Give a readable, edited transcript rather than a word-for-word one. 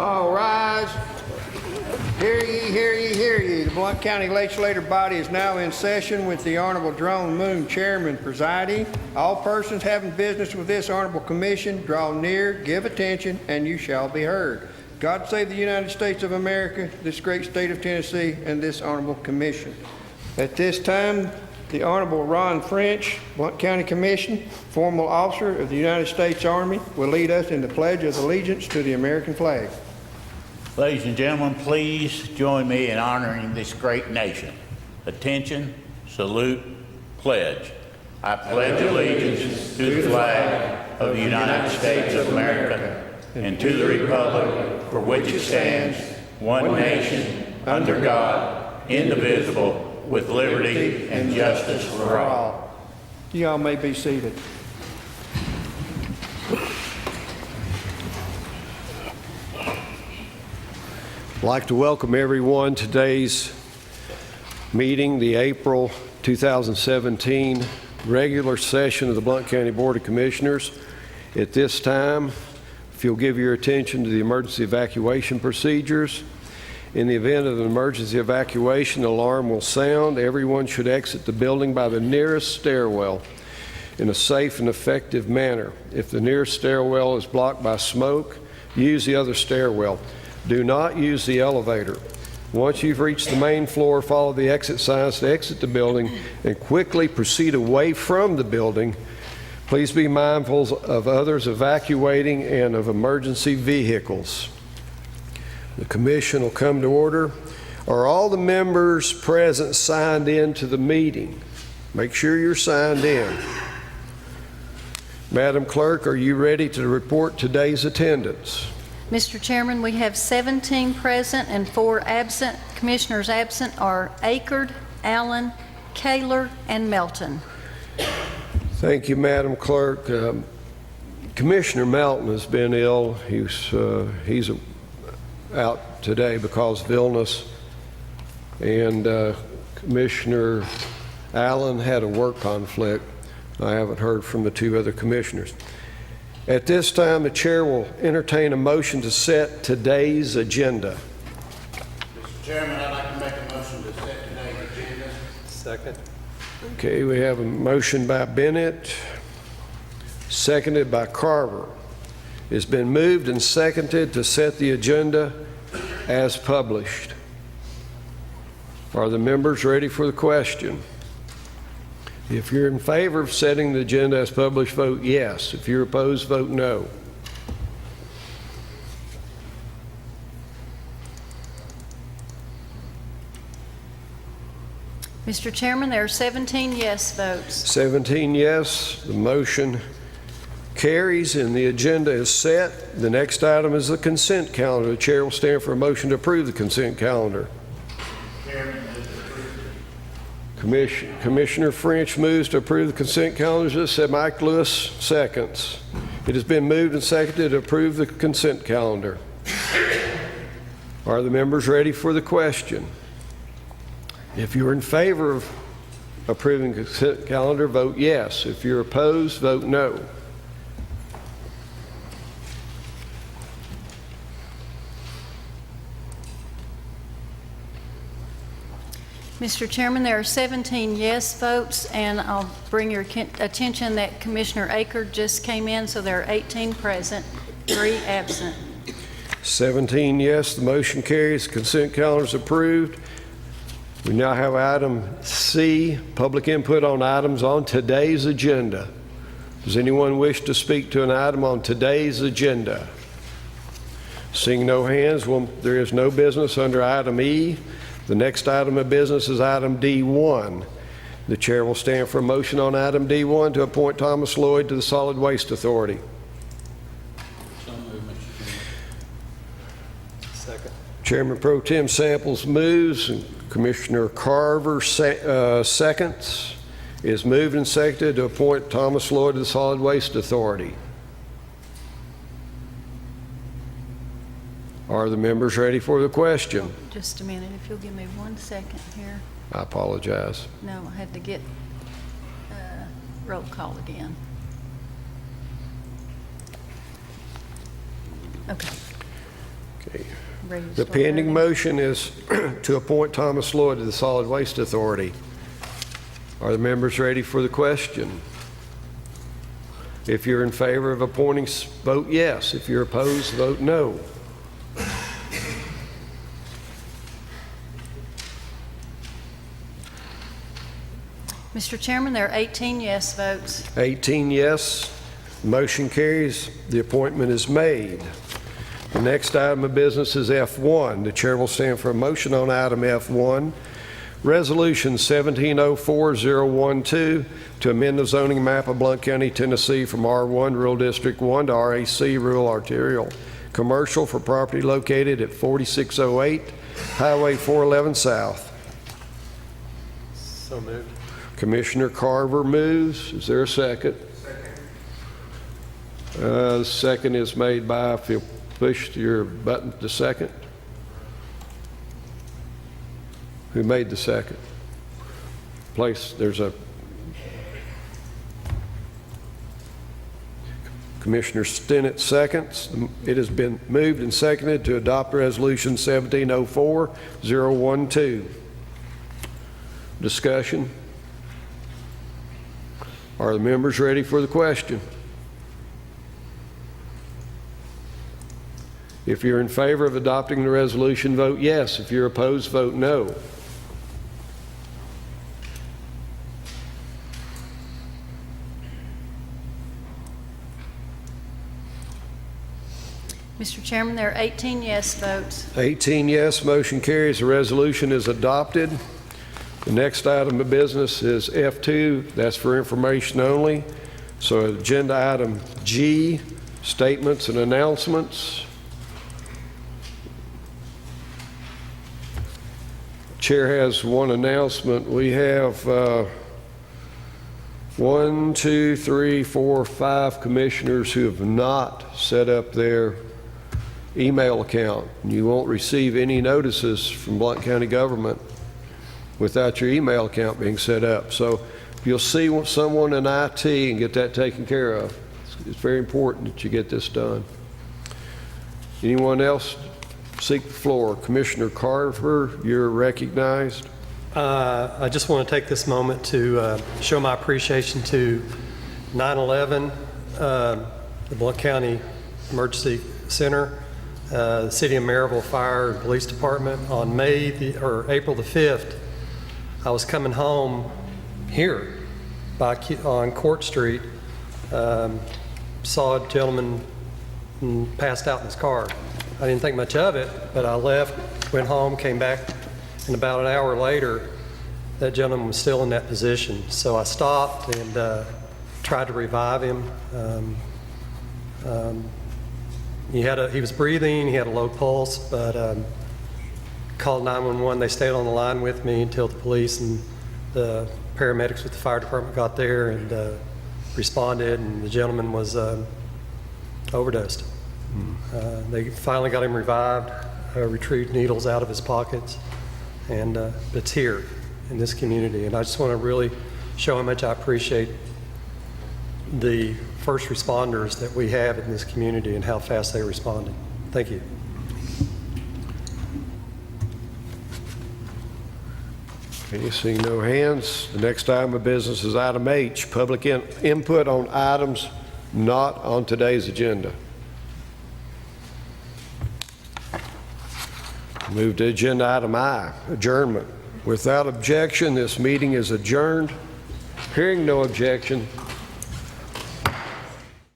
All rise. Hear ye, hear ye, hear ye. The Blount County Legislative Body is now in session with the Honorable Jerome Moon, Chairman, presiding. All persons having business with this Honorable Commission, draw near, give attention, and you shall be heard. God save the United States of America, this great state of Tennessee, and this Honorable Commission. At this time, the Honorable Ron French, Blount County Commission, formal officer of the United States Army, will lead us in the Pledge of Allegiance to the American flag. Ladies and gentlemen, please join me in honoring this great nation. Attention, salute, pledge. I pledge allegiance to the flag of the United States of America and to the republic for which it stands, one nation, under God, indivisible, with liberty and justice for all. You all may be seated. I'd like to welcome everyone to today's meeting, the April 2017 regular session of the Blount County Board of Commissioners. At this time, if you'll give your attention to the emergency evacuation procedures. In the event of an emergency evacuation, the alarm will sound. Everyone should exit the building by the nearest stairwell in a safe and effective manner. If the nearest stairwell is blocked by smoke, use the other stairwell. Do not use the elevator. Once you've reached the main floor, follow the exit signs to exit the building and quickly proceed away from the building. Please be mindful of others evacuating and of emergency vehicles. The commission will come to order. Are all the members present signed in to the meeting? Make sure you're signed in. Madam Clerk, are you ready to report today's attendance? Mr. Chairman, we have 17 present and 4 absent. Commissioners absent are Akard, Allen, Kaler, and Melton. Thank you, Madam Clerk. Commissioner Melton has been ill. He's out today because of illness, and Commissioner Allen had a work conflict. I haven't heard from the 2 other commissioners. At this time, the chair will entertain a motion to set today's agenda. Mr. Chairman, I'd like to make a motion to set today's agenda. Second. Okay, we have a motion by Bennett, seconded by Carver. It's been moved and seconded to set the agenda as published. Are the members ready for the question? If you're in favor of setting the agenda as published, vote yes. If you're opposed, vote no. Mr. Chairman, there are 17 yes votes. 17 yes, the motion carries and the agenda is set. The next item is the consent calendar. The chair will stand for a motion to approve the consent calendar. Commissioner French moves to approve the consent calendar. Said Mike Lewis seconds. It has been moved and seconded to approve the consent calendar. Are the members ready for the question? If you're in favor of approving the consent calendar, vote yes. If you're opposed, vote no. Mr. Chairman, there are 17 yes votes, and I'll bring your attention that Commissioner Akard just came in, so there are 18 present, 3 absent. 17 yes, the motion carries. Consent calendar is approved. We now have item C, public input on items on today's agenda. Does anyone wish to speak to an item on today's agenda? Seeing no hands, there is no business under item E. The next item of business is item D1. The chair will stand for a motion on item D1 to appoint Thomas Lloyd to the Solid Waste Authority. So moved, Mr. Chairman. Second. Chairman Pro Tem Samples moves and Commissioner Carver seconds. It is moved and seconded to appoint Thomas Lloyd to the Solid Waste Authority. Are the members ready for the question? Just a minute, if you'll give me 1 second here. I apologize. No, I had to get roll call again. Okay. Okay. Ready to The start pending voting? motion is to appoint Thomas Lloyd to the Solid Waste Authority. Are the members ready for the question? If you're in favor of appointing, vote yes. If you're opposed, vote no. Mr. Chairman, there are 18 yes votes. 18 yes, motion carries. The appointment is made. The next item of business is F1. The chair will stand for a motion on item F1. Resolution 1704-012 to amend the zoning map of Blount County, Tennessee from R1 Rural District 1 to RAC Rural Arterial Commercial for property located at 4608 Highway 411 South. So moved. Commissioner Carver moves. Is there a second? The second is made by, if you push your button to second. Who made the second? There's a Commissioner Stinnett seconds. It has been moved and seconded to adopt Resolution 1704-012. Discussion? Are the members ready for the question? If you're in favor of adopting the resolution, vote yes. If you're opposed, vote no. Mr. Chairman, there are 18 yes votes. 18 yes, motion carries. The resolution is adopted. The next item of business is F2. That's for information only. So agenda item G, statements and announcements. Chair has one announcement. We have 1, 2, 3, 4, 5 commissioners who have not set up their email account. You won't receive any notices from Blount County government without your email account being set up. So if you'll see someone in IT and get that taken care of. It's very important that you get this done. Anyone else seek the floor? Commissioner Carver, you're recognized. I just want to take this moment to show my appreciation to 9/11, the Blount County Emergency Center, the City of Maryville Fire and Police Department. On April the 5th, I was coming home here on Court Street, saw a gentleman passed out in his car. I didn't think much of it, but I left, went home, came back, and about an hour later, that gentleman was still in that position. So I stopped and tried to revive him. He was breathing, he had a low pulse, but called 911. They stayed on the line with me until the police and the paramedics with the fire department got there and responded, and the gentleman was overdosed. They finally got him revived, retrieved needles out of his pockets, and it's here in this community. And I just want to really show how much I appreciate the first responders that we have in this community and how fast they responded. Thank you. Okay, seeing no hands, the next item of business is item H, public input on items not on today's agenda. Move to agenda item I, adjournment. Without objection, this meeting is adjourned. Hearing no objection,